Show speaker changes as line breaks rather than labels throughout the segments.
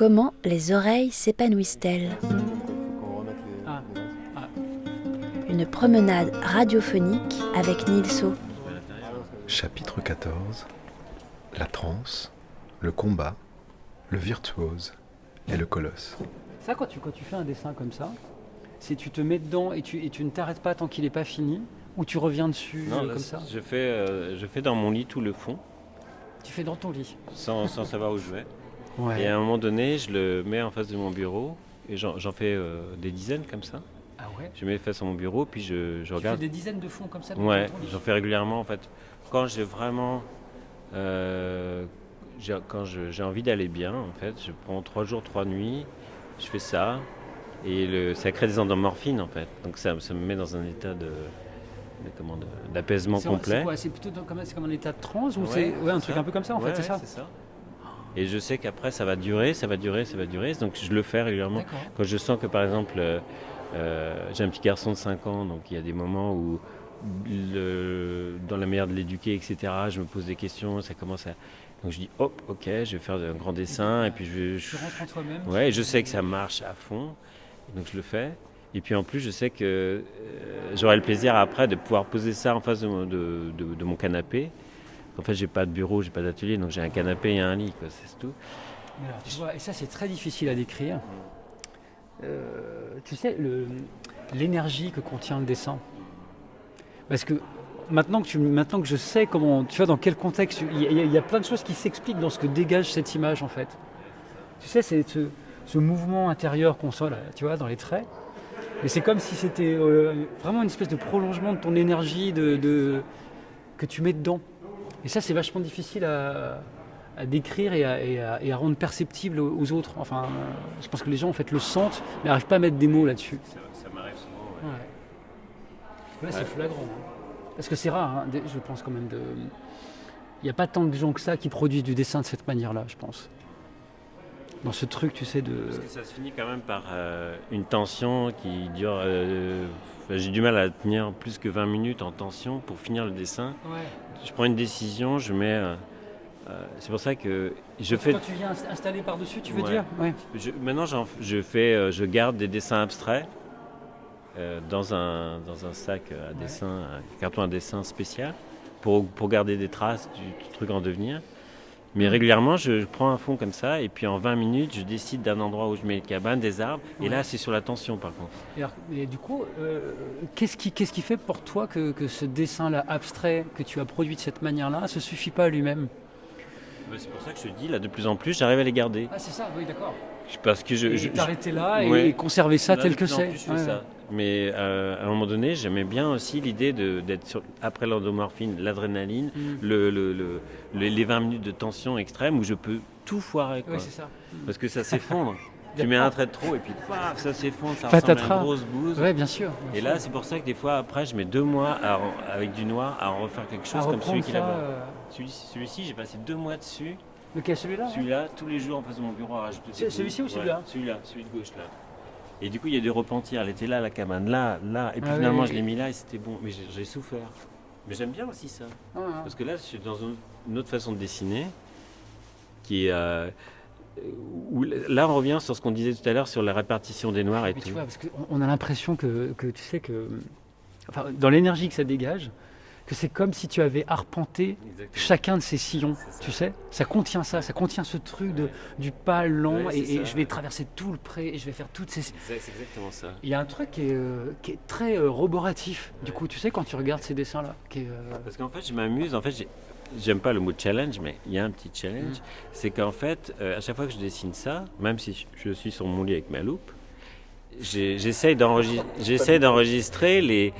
Comment les oreilles s'épanouissent-elles ? Une promenade radiophonique avec Nilso.
Chapitre 14. La transe, le combat, le virtuose et le colosse.
Ça, quand tu fais un dessin comme ça, c'est tu te mets dedans et tu ne t'arrêtes pas tant qu'il n'est pas fini, ou tu reviens dessus comme ça.
Je fais dans mon lit tout le fond,
Tu fais dans ton lit.
sans savoir où je vais.
Ouais.
Et à un moment donné, je le mets en face de mon bureau, et j'en fais des dizaines comme ça.
Ah ouais.
Je mets face à mon bureau, puis je
Tu
regarde.
fais des dizaines de fonds comme ça.
Ouais,
dans ton lit.
j'en fais régulièrement en fait. Quand j'ai vraiment, quand j'ai envie d'aller bien, en fait, je prends 3 jours, 3 nuits, je fais ça, et ça crée des endorphines en fait. Donc ça me met dans un état d'apaisement complet.
C'est quoi ? C'est plutôt c'est comme un état de transe ou
Ouais,
c'est un
c'est
truc
ça.
un peu comme ça en fait, c'est ça.
C'est ça. Et je sais qu'après ça va durer, donc je le fais régulièrement.
D'accord.
Quand je sens que par exemple, j'ai un petit garçon de 5 ans, donc il y a des moments où, dans la manière de l'éduquer, etc., je me pose des questions, ça commence à... Donc je dis, hop, ok, je vais faire un grand dessin, et puis
Tu rentres en toi-même.
Ouais, je sais que ça marche à fond, donc je le fais. Et puis en plus, je sais que j'aurai le plaisir après de pouvoir poser ça en face de mon canapé. En fait, j'ai pas de bureau, j'ai pas d'atelier, donc j'ai un canapé et un lit, quoi, c'est tout.
Mais alors, tu vois, et ça c'est très difficile à décrire. Tu sais, l'énergie que contient le dessin. Parce que maintenant que je sais comment, tu vois, dans quel contexte, il y a plein de choses qui s'expliquent dans ce que dégage cette image en fait. Tu sais, c'est ce mouvement intérieur qu'on sent là, tu vois, dans les traits. Mais c'est comme si c'était vraiment une espèce de prolongement de ton énergie que tu mets dedans. Et ça, c'est vachement difficile à décrire et à rendre perceptible aux autres. Enfin, je pense que les gens en fait le sentent, mais n'arrivent pas à mettre des mots là-dessus.
Ça m'arrive souvent, ouais.
Ouais. Là, c'est flagrant. Parce que c'est rare, hein, je pense quand même. Il n'y a pas tant de gens que ça qui produisent du dessin de cette manière-là, je pense. Dans ce truc, tu sais, de...
Parce que ça se finit quand même par une tension qui dure... j'ai du mal à tenir plus que 20 minutes en tension pour finir le dessin.
Ouais.
Je prends une décision, je mets... c'est pour ça que je
Quand
fais...
tu viens installer par-dessus, tu veux
Ouais.
dire ? Ouais.
Maintenant, je garde des dessins abstraits dans un sac à dessin, un carton à dessin spécial pour garder des traces du truc en devenir. Mais régulièrement, je prends un fond comme ça et puis en 20 minutes, je décide d'un endroit où je mets les cabanes, des arbres. Et là, c'est sur la tension par contre.
Et du coup, qu'est-ce qui fait pour toi que ce dessin-là abstrait que tu as produit de cette manière-là ne se suffit pas à lui-même ?
C'est pour ça que je te dis, là, de plus en plus, j'arrive à les garder.
Ah, c'est ça, oui, d'accord.
Parce que
Et t'arrêter là
ouais.
et conserver ça
Là,
tel
de
que
plus en
c'est.
plus, je fais ça. Mais à un moment donné, j'aimais bien aussi l'idée d'être après l'endomorphine, l'adrénaline, les 20 minutes de tension extrême où je peux tout foirer. Quoi.
Oui, c'est ça.
Parce que ça s'effondre. Tu mets un trait de trop et puis paf, ça s'effondre, ça
Patatras.
ressemble à une grosse bouse.
Oui, bien sûr.
Et là, c'est pour ça que des fois, après, je mets 2 mois avec du noir à en refaire quelque chose comme celui qui est là-bas. Celui-ci, j'ai passé 2 mois dessus.
Lequel, celui-là ?
Celui-là, tous les jours en face de mon bureau à rajouter.
Celui-ci ou celui-là ?
Celui-là, celui de gauche là. Et du coup, il y a du repentir. Elle était là, la cabane, là. Et puis
Ah
finalement,
oui.
je l'ai mis là et c'était bon. Mais j'ai souffert. Mais j'aime bien aussi ça. Parce que là, je suis dans une autre façon de dessiner qui est. Où, là, on revient sur ce qu'on disait tout à l'heure sur la répartition des noirs et
Mais
tout.
tu vois, parce qu'on a l'impression que tu sais que. Enfin, dans l'énergie que ça dégage, que c'est comme si tu avais arpenté
Exactement.
chacun de ces sillons,
C'est ça.
tu sais. Ça contient ce truc du pas lent
Ouais,
et
c'est ça.
je vais traverser tout le pré et je vais faire toutes ces...
C'est exactement ça.
Il y a un truc qui est très roboratif, du coup, tu sais, quand tu regardes ces dessins-là.
Parce qu'en fait, je m'amuse. En fait, j'aime pas le mot challenge, mais il y a un petit challenge. C'est qu'en fait, à chaque fois que je dessine ça, même si je suis sur mon lit avec ma loupe, j'essaie d'enregistrer les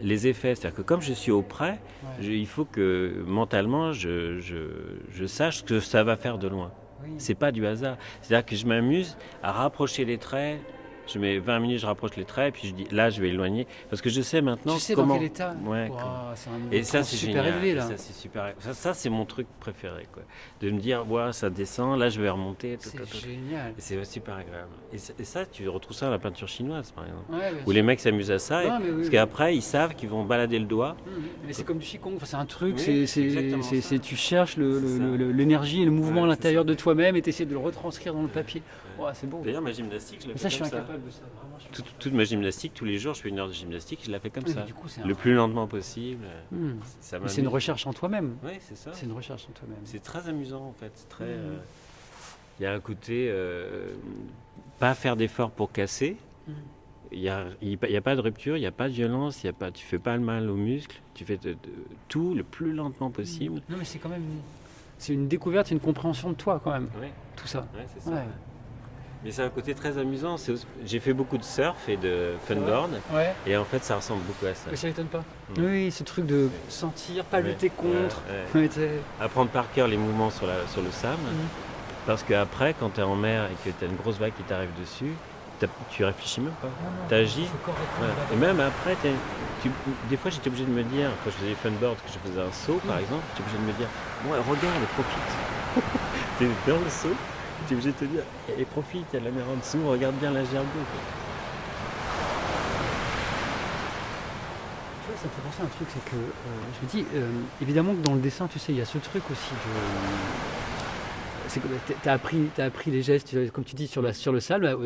effets. C'est-à-dire que comme je suis auprès, il faut que mentalement, je sache ce que ça va faire de loin.
Oui.
C'est pas du hasard. C'est-à-dire que je m'amuse à rapprocher les traits je mets 20 minutes, je rapproche les traits, puis je dis là, je vais éloigner. Parce que je sais maintenant
Tu sais
comment.
dans quel état.
Ouais,
Wow, c'est un niveau
et ça,
de
c'est
super
génial.
élevé
Et
là.
ça, c'est super. Ça, c'est mon truc préféré, quoi. De me dire, ouais, ça descend, là, je vais remonter.
C'est génial.
Et c'est super agréable. Et ça, tu retrouves ça dans la peinture chinoise, par exemple.
Ouais, bien
Où
sûr.
les mecs s'amusent à ça,
Non, mais oui,
parce
oui.
qu'après, ils savent qu'ils vont balader le doigt.
Mais c'est comme du Qigong, enfin, c'est un truc,
Oui, c'est exactement ça.
tu cherches
C'est ça.
l'énergie et le mouvement
Ouais,
à l'intérieur
c'est
de
ça.
toi-même et tu essaies de le retranscrire dans le papier. Ouais, c'est beau.
D'ailleurs, ma gymnastique, je la
Mais
fais
ça, je suis
comme ça.
incapable de ça. Vraiment, je suis
Toute ma gymnastique, tous les jours, je fais 1 heure de gymnastique, je la fais comme
Oui,
ça.
mais du coup, c'est
Le plus lentement possible. Ça
Mais c'est une
m'amuse.
recherche en toi-même.
Oui, c'est ça.
C'est une recherche en toi-même.
C'est très amusant en fait. C'est très. Il y a un côté pas faire d'efforts pour casser. Il y a pas de rupture, il n'y a pas de violence, tu fais pas le mal aux muscles. Tu fais tout le plus lentement possible.
Non, mais c'est quand même c'est une découverte, une compréhension de toi quand même.
Ouais,
Tout ça.
ouais, c'est ça.
Ouais.
Ouais. Mais c'est un côté très amusant. J'ai fait beaucoup de surf et de funboard.
Ouais.
Et en fait, ça ressemble beaucoup à ça.
Mais ça m'étonne pas.
Mm.
Oui, ce truc de sentir, pas
Ouais.
lutter contre.
Ouais.
Ouais, t'sais.
Apprendre par cœur les mouvements sur le sable. Parce qu'après, quand tu es en mer et que tu as une grosse vague qui t'arrive dessus, tu réfléchis même pas. Tu agis. Voilà. Et même après, des fois, j'étais obligé de me dire, quand je faisais du funboard, que je faisais un saut par exemple, j'étais obligé de me dire, ouais, regarde, profite. Tu es dans le saut, tu es obligé de te dire, et profite, il y a de la mer en dessous, regarde bien la gerbe.
Tu vois, ça me fait penser à un truc, c'est que je me dis, évidemment que dans le dessin, tu sais, il y a ce truc aussi de. C'est comme t'as appris les gestes, comme tu dis, sur le sable,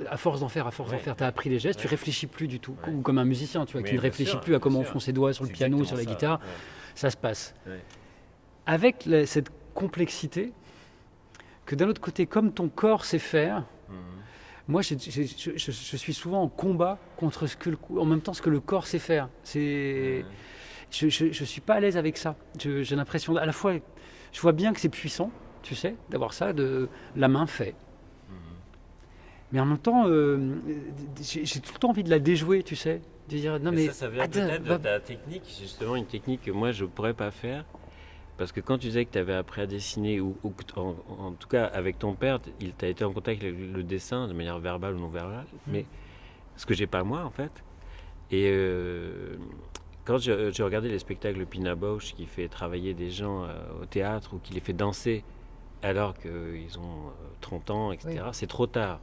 à force d'en faire, t'as appris les gestes, tu réfléchis plus du tout.
Ouais.
Ou comme un musicien, tu vois,
Oui,
qui ne
bien
réfléchit
sûr,
plus à comment on
bien
fond
sûr.
ses doigts sur le
C'est
piano ou
exactement
sur la
ça,
guitare,
ouais.
ça se passe.
Ouais.
Avec cette complexité, que d'un autre côté, comme ton corps sait faire, moi je suis souvent en combat contre en même temps ce que le corps sait faire. Je suis pas à l'aise avec ça. J'ai l'impression, à la fois, je vois bien que c'est puissant, tu sais, d'avoir ça, de la main fait. Mais en même temps, j'ai tout le temps envie de la déjouer, tu sais. De dire, non mais,
ça vient
attends,
peut-être de ta technique, justement une technique que moi je ne pourrais pas faire. Parce que quand tu disais que tu avais appris à dessiner, ou en tout cas avec ton père, tu as été en contact avec le dessin de manière verbale ou non verbale, mais ce que j'ai pas moi en fait. Et quand j'ai regardé les spectacles de Pina Bausch qui fait travailler des gens au théâtre ou qui les fait danser alors qu'ils ont 30 ans, etc.,
Oui.
c'est trop tard.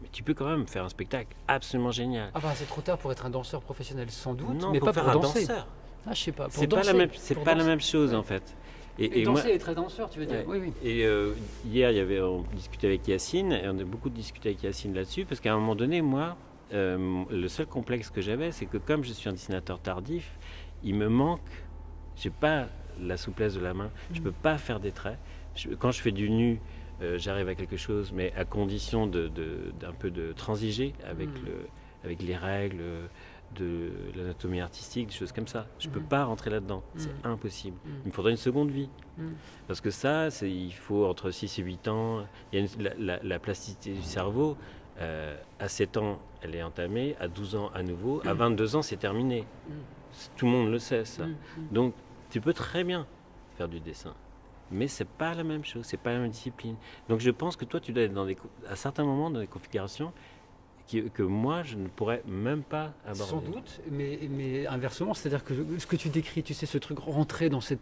Mais tu peux quand même faire un spectacle absolument génial.
Ah bah c'est trop tard pour être un danseur professionnel, sans doute,
Non,
mais
pour
pas
faire
pour
un
danser.
danseur.
Ah, je sais pas. Pour
C'est pas
danser,
la même,
pour danser.
chose
Ouais.
en fait.
Et
moi,
danser et être danseur, tu veux dire.
Ouais.
Oui.
Et hier, on discutait avec Yacine, et on a beaucoup discuté avec Yacine là-dessus, parce qu'à un moment donné, moi, le seul complexe que j'avais, c'est que comme je suis un dessinateur tardif, il me manque, j'ai pas la souplesse de la main, je peux pas faire des traits. Quand je fais du nu, j'arrive à quelque chose, mais à condition d'un peu de transiger avec les règles de l'anatomie artistique, des choses comme ça. Je peux pas rentrer là-dedans, c'est impossible. Il me faudrait une seconde vie. Parce que ça, il faut entre 6 et 8 ans. Il y a la plasticité du cerveau. À 7 ans, elle est entamée. À 12 ans, à nouveau. À 22 ans, c'est terminé. Tout le monde le sait, ça. Donc, tu peux très bien faire du dessin. Mais c'est pas la même chose, c'est pas la même discipline. Donc, je pense que toi, tu dois être à certains moments dans des configurations que moi, je ne pourrais même pas aborder.
Sans doute, mais inversement, c'est-à-dire que ce que tu décris, tu sais, ce truc rentrer dans cette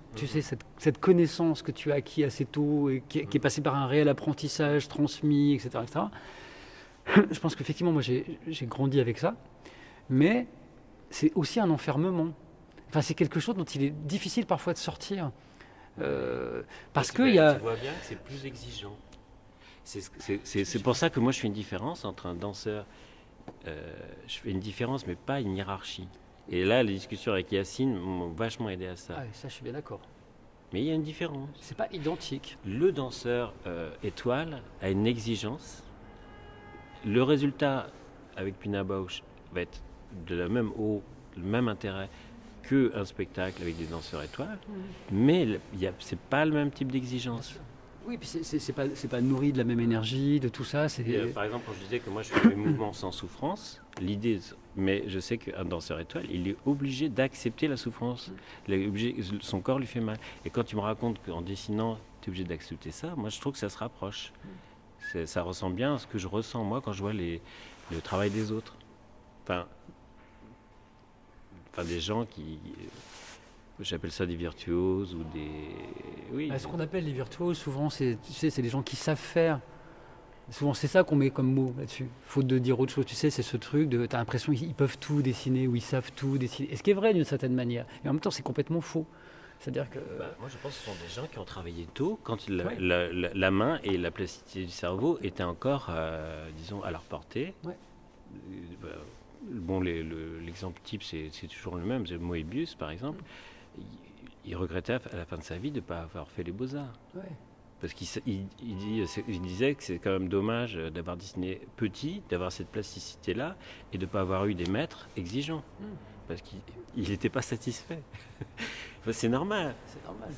connaissance que tu as acquis assez tôt et qui est passée par un réel apprentissage transmis, etc. Je pense qu'effectivement, moi, j'ai grandi avec ça, mais c'est aussi un enfermement. Enfin, c'est quelque chose dont il est difficile parfois de sortir. Parce qu'il y a...
Tu vois bien que c'est plus exigeant. C'est pour ça que moi je fais une différence entre un danseur, je fais une différence mais pas une hiérarchie. Et là les discussions avec Yacine m'ont vachement aidé à ça.
Ah, ça je suis bien d'accord.
Mais il y a une différence.
C'est pas identique.
Le danseur étoile a une exigence. Le résultat avec Pina Bausch va être de la même eau, le même intérêt qu'un spectacle avec des danseurs étoiles, mais c'est pas le même type d'exigence.
Oui, puis c'est pas nourri de la même énergie, de tout ça.
Par exemple, quand je disais que moi je fais des mouvements sans souffrance, mais je sais qu'un danseur étoile, il est obligé d'accepter la souffrance. Son corps lui fait mal. Et quand tu me racontes qu'en dessinant, tu es obligé d'accepter ça, moi je trouve que ça se rapproche. Ça ressemble bien à ce que je ressens moi quand je vois le travail des autres. Enfin, des gens qui, j'appelle ça des virtuoses ou des... Oui.
Ce qu'on appelle les virtuoses, souvent, c'est des gens qui savent faire. Souvent, c'est ça qu'on met comme mot là-dessus. Faute de dire autre chose, tu sais, c'est ce truc de... Tu as l'impression qu'ils peuvent tout dessiner ou ils savent tout dessiner. Et ce qui est vrai d'une certaine manière. Et en même temps, c'est complètement faux. C'est-à-dire que...
moi, je pense que ce sont des gens qui ont travaillé tôt, quand la main et la plasticité du cerveau étaient encore, disons, à leur portée.
Ouais.
Bon, l'exemple type, c'est toujours le même. C'est Moebius, par exemple. Il regrettait à la fin de sa vie de ne pas avoir fait les beaux-arts.
Ouais.
Parce qu'il disait que c'est quand même dommage d'avoir dessiné petit, d'avoir cette plasticité-là, et de ne pas avoir eu des maîtres exigeants. Parce qu'il n'était pas satisfait. C'est normal.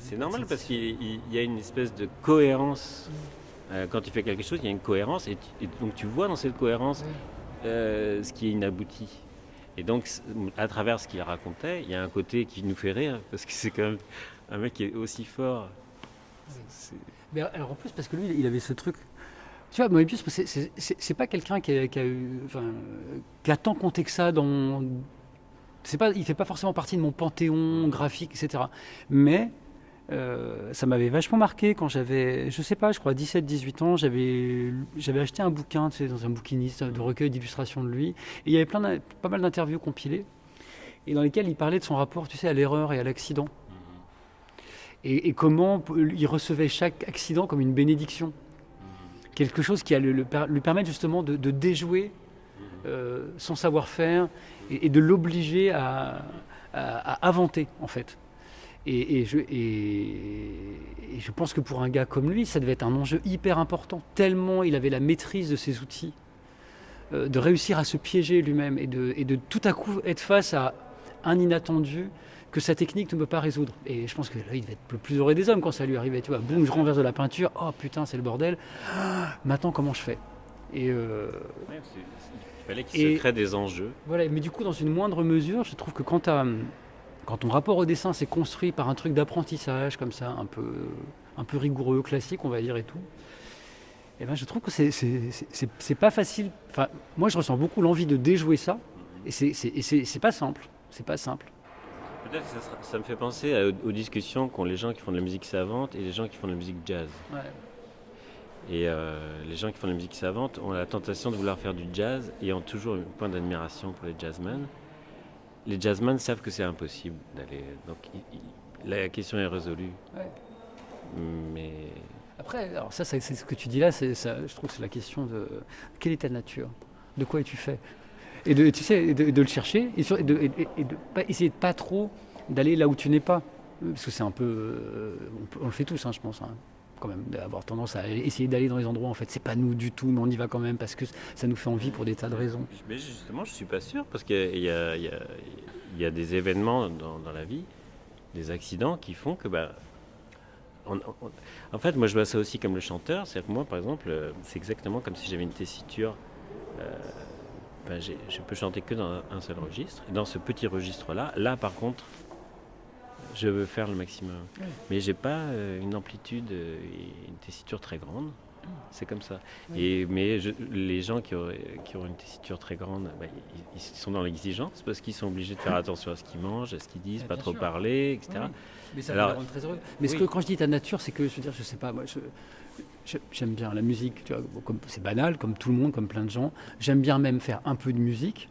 C'est normal parce qu'il y a une espèce de cohérence. Quand tu fais quelque chose, il y a une cohérence, et donc tu vois dans cette cohérence ce qui est inabouti. Et donc, à travers ce qu'il racontait, il y a un côté qui nous fait rire, parce que c'est quand même un mec qui est aussi fort.
Mais alors en plus, parce que lui, il avait ce truc. Tu vois, Moebius, c'est pas quelqu'un qui a tant compté que ça dans. Il fait pas forcément partie de mon panthéon graphique, etc. Mais ça m'avait vachement marqué quand j'avais, je sais pas, je crois 17-18 ans, j'avais acheté un bouquin, tu sais, dans un bouquiniste de recueil d'illustrations de lui. Et il y avait pas mal d'interviews compilées, et dans lesquelles il parlait de son rapport, tu sais, à l'erreur et à l'accident. Et comment il recevait chaque accident comme une bénédiction. Quelque chose qui allait lui permettre justement de déjouer son savoir-faire et de l'obliger à inventer, en fait. Et je pense que pour un gars comme lui, ça devait être un enjeu hyper important, tellement il avait la maîtrise de ses outils, de réussir à se piéger lui-même et de tout à coup être face à un inattendu que sa technique ne peut pas résoudre. Et je pense que là, il devait être le plus heureux des hommes quand ça lui arrivait. Tu vois, boum, je renverse de la peinture, oh putain, c'est le bordel. Maintenant, comment je fais ? Et
il fallait qu'il se crée des enjeux.
Voilà, mais du coup, dans une moindre mesure, je trouve que quand ton rapport au dessin s'est construit par un truc d'apprentissage comme ça, un peu rigoureux, classique, on va dire, et tout, et ben, je trouve que c'est pas facile. Enfin, moi, je ressens beaucoup l'envie de déjouer ça, et c'est pas simple. C'est pas simple.
Peut-être que ça me fait penser aux discussions qu'ont les gens qui font de la musique savante et les gens qui font de la musique jazz.
Ouais.
Et les gens qui font de la musique savante ont la tentation de vouloir faire du jazz et ont toujours un point d'admiration pour les jazzmen. Les jazzmen savent que c'est impossible d'aller... Donc la question est résolue.
Ouais.
Mais...
Après, alors ça, c'est ce que tu dis là, je trouve que c'est la question de quelle est ta nature ? De quoi es-tu fait ? Et de le chercher et de pas essayer de pas trop d'aller là où tu n'es pas, parce que c'est un peu on le fait tous, hein, je pense, hein, quand même, d'avoir tendance à essayer d'aller dans les endroits en fait c'est pas nous du tout, mais on y va quand même parce que ça nous fait envie pour des tas de raisons.
Mais justement, je suis pas sûr, parce qu'il y a des événements dans la vie, des accidents qui font que en fait, moi je vois ça aussi comme le chanteur. C'est-à-dire que moi, par exemple, c'est exactement comme si j'avais une tessiture. Je peux chanter que dans un seul registre. Et dans ce petit registre-là, par contre, je veux faire le maximum. Oui. Mais j'ai pas une amplitude et une tessiture très grande. C'est comme ça. Oui. Mais les gens qui ont une tessiture très grande, ils sont dans l'exigence parce qu'ils sont obligés de faire attention à ce qu'ils mangent, à ce qu'ils disent, pas trop parler, etc.
Oui. Mais ça les rend très heureux. Mais quand je dis ta nature, c'est que, je veux dire, je sais pas, moi, j'aime bien la musique, tu vois, c'est banal, comme tout le monde, comme plein de gens. J'aime bien même faire un peu de musique,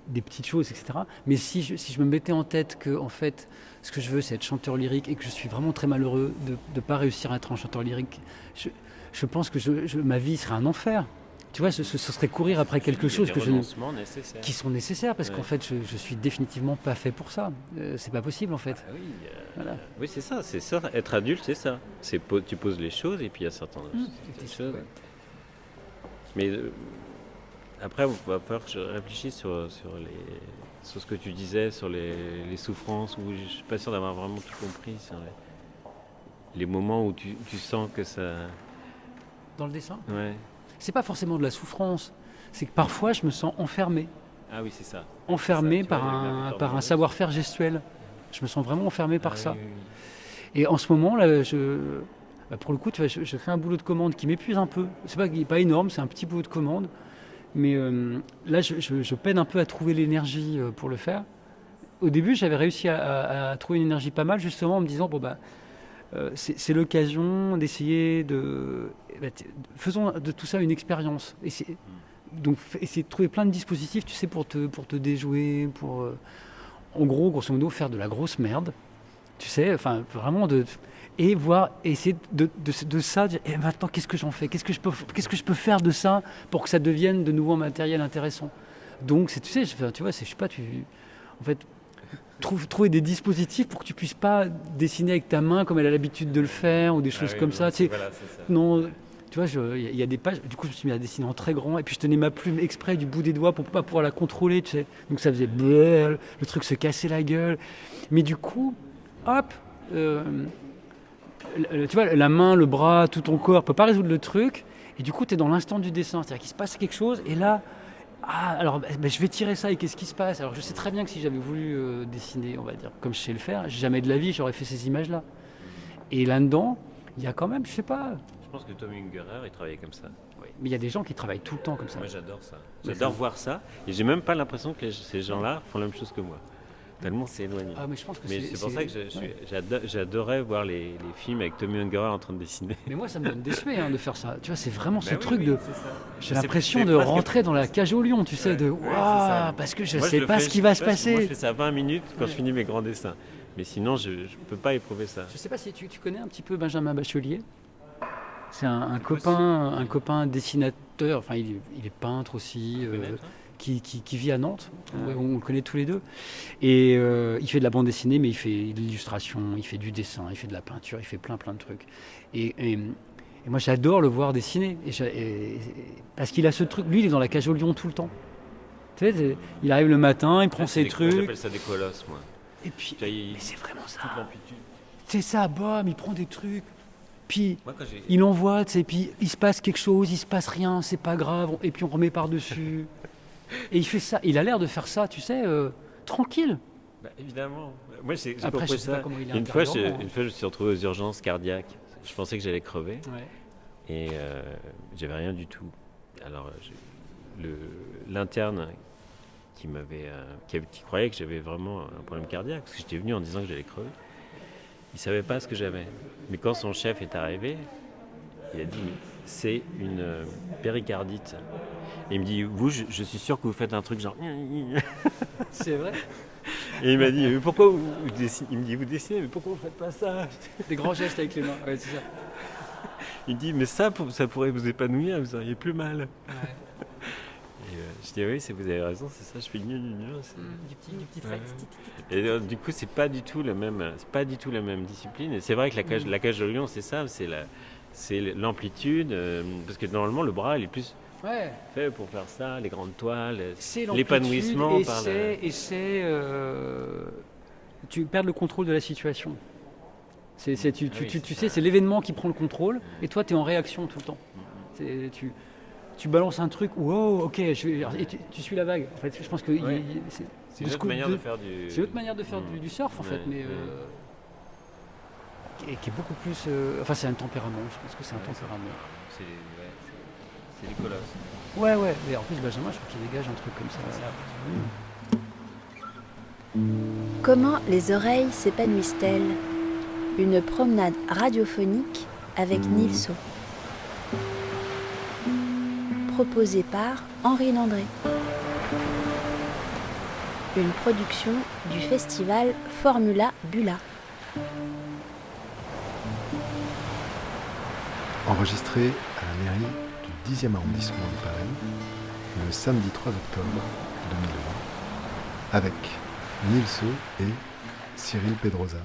des petites choses, etc. Mais si je me mettais en tête que, en fait, ce que je veux, c'est être chanteur lyrique et que je suis vraiment très malheureux de ne pas réussir à être un chanteur lyrique, je pense que ma vie serait un enfer. Tu vois, ce serait courir après quelque chose qui sont nécessaires parce qu'en fait, je suis définitivement pas fait pour ça. C'est pas possible en fait.
Voilà. Oui, c'est ça. Être adulte, c'est ça. Tu poses les choses et puis il y a certaines choses. Ouais. Mais après, il va falloir que je réfléchisse sur ce que tu disais, sur les souffrances, où je suis pas sûr d'avoir vraiment tout compris, sur les moments où tu sens que ça...
Dans le dessin ?
Ouais.
C'est pas forcément de la souffrance, c'est que parfois je me sens enfermé.
Ah oui, c'est ça.
Enfermé par un savoir-faire gestuel. Je me sens vraiment enfermé par ça. Oui. Et en ce moment, là, Bah, pour le coup, tu vois, je fais un boulot de commande qui m'épuise un peu. C'est pas énorme, c'est un petit boulot de commande. Mais là, je peine un peu à trouver l'énergie pour le faire. Au début, j'avais réussi à trouver une énergie pas mal, justement, en me disant, bon, bah, c'est l'occasion d'essayer faisons de tout ça une expérience. Donc, essayer de trouver plein de dispositifs, tu sais, pour te déjouer, en gros, grosso modo, faire de la grosse merde, tu sais, enfin, vraiment et essayer de ça, dire, et maintenant, qu'est-ce que j'en fais, qu'est-ce que je peux faire de ça pour que ça devienne de nouveau un matériel intéressant. Donc, tu sais, tu vois, je sais pas, en fait, trouver des dispositifs pour que tu puisses pas dessiner avec ta main comme elle a l'habitude de le faire ou des choses comme ça. Tu sais,
Voilà, c'est ça.
non, tu vois, il y a des pages. Du coup, je me suis mis à dessiner en très grand et puis je tenais ma plume exprès du bout des doigts pour pas pouvoir la contrôler, tu sais. Donc ça faisait le truc se cassait la gueule. Mais du coup, hop, tu vois, la main, le bras, tout ton corps peut pas résoudre le truc. Et du coup, tu es dans l'instant du dessin, c'est-à-dire qu'il se passe quelque chose et là. Alors je vais tirer ça et qu'est-ce qui se passe? Alors je sais très bien que si j'avais voulu dessiner, on va dire, comme je sais le faire, jamais de la vie j'aurais fait ces images-là. Et là-dedans, il y a quand même, je sais pas.
Je pense que Tom Ungerer, il travaillait comme ça.
Oui, mais il y a des gens qui travaillent tout le temps comme ça.
Moi, j'adore ça. J'adore voir ça. Et j'ai même pas l'impression que ces gens-là font la même chose que moi. Tellement c'est éloigné.
Ah, mais je pense que
c'est pour ça que j'adorais voir les films avec Tommy Ungerer en train de dessiner.
Mais moi, ça me donne des sueurs de faire ça. Tu vois, c'est vraiment ce
Oui,
truc
oui,
de.
c'est ça.
J'ai l'impression de rentrer dans la cage au lion, tu sais, de waouh, parce que je sais pas ce qui va se passer.
Moi, je fais ça 20 minutes quand je finis mes grands dessins. Mais sinon, je peux pas éprouver ça.
Je sais pas si tu connais un petit peu Benjamin Bachelier. C'est un copain dessinateur, enfin il est peintre aussi, qui vit à Nantes, on le connaît tous les deux. Et il fait de la bande dessinée, mais il fait de l'illustration, il fait du dessin, il fait de la peinture, il fait plein de trucs. Et moi j'adore le voir dessiner, parce qu'il a ce truc, lui il est dans la cage au lion tout le temps. Tu sais, il arrive le matin, il prend ses trucs.
J'appelle ça des colosses, moi.
Et puis, mais c'est vraiment ça.
Toute l'amplitude.
C'est ça, bam, il prend des trucs. Puis
Moi,
il envoie, tu sais, puis il se passe quelque chose, il se passe rien, c'est pas grave, et puis on remet par-dessus. Et il fait ça, il a l'air de faire ça, tu sais, tranquille.
Bah, évidemment. Moi, j'ai
Après, je
compris
sais pas
ça.
comment il est
Une fois, je
intérieurement,
me suis retrouvé aux urgences cardiaques. Je pensais que j'allais crever.
Ouais.
Et j'avais rien du tout. Alors, l'interne qui croyait que j'avais vraiment un problème cardiaque, parce que j'étais venu en disant que j'allais crever, il savait pas ce que j'avais. Mais quand son chef est arrivé, il a dit c'est une péricardite. Et il me dit je suis sûr que vous faites un truc genre.
C'est vrai.
Et il m'a dit mais pourquoi vous dessinez? Il me dit vous dessinez mais pourquoi vous faites pas ça?
Des grands gestes avec les mains, ouais, c'est ça.
Il me dit mais ça pourrait vous épanouir, vous auriez plus mal.
Ouais.
Et je dis oui, vous avez raison, c'est ça, je fais gna gna gna.
Du petit trait.
Et du coup, c'est pas du tout la même discipline. Et c'est vrai que la cage au lion, c'est ça, c'est l'amplitude, parce que normalement le bras il est plus fait pour faire ça, les grandes toiles,
c'est
l'épanouissement
tu perds le contrôle de la situation. Tu sais, c'est l'événement qui prend le contrôle, et toi tu es en réaction tout le temps. Tu balances un truc, wow, ok, et tu suis la vague. En fait, je pense que
c'est une autre manière de faire du.
C'est une autre manière de faire du surf, en fait, mais qui est beaucoup plus. Enfin, c'est un tempérament. Je pense que c'est un tempérament.
C'est les colosses.
Ouais. Mais en plus, Benjamin, je trouve qu'il dégage un truc comme ça.
Comment les oreilles s'épanouissent-elles? Une promenade radiophonique avec Nilso. Proposé par Henri Landré. Une production du festival Formula Bula.
Enregistré à la mairie du 10e arrondissement de Paris le samedi 3 octobre 2020 avec Nilso et Cyril Pedrosa.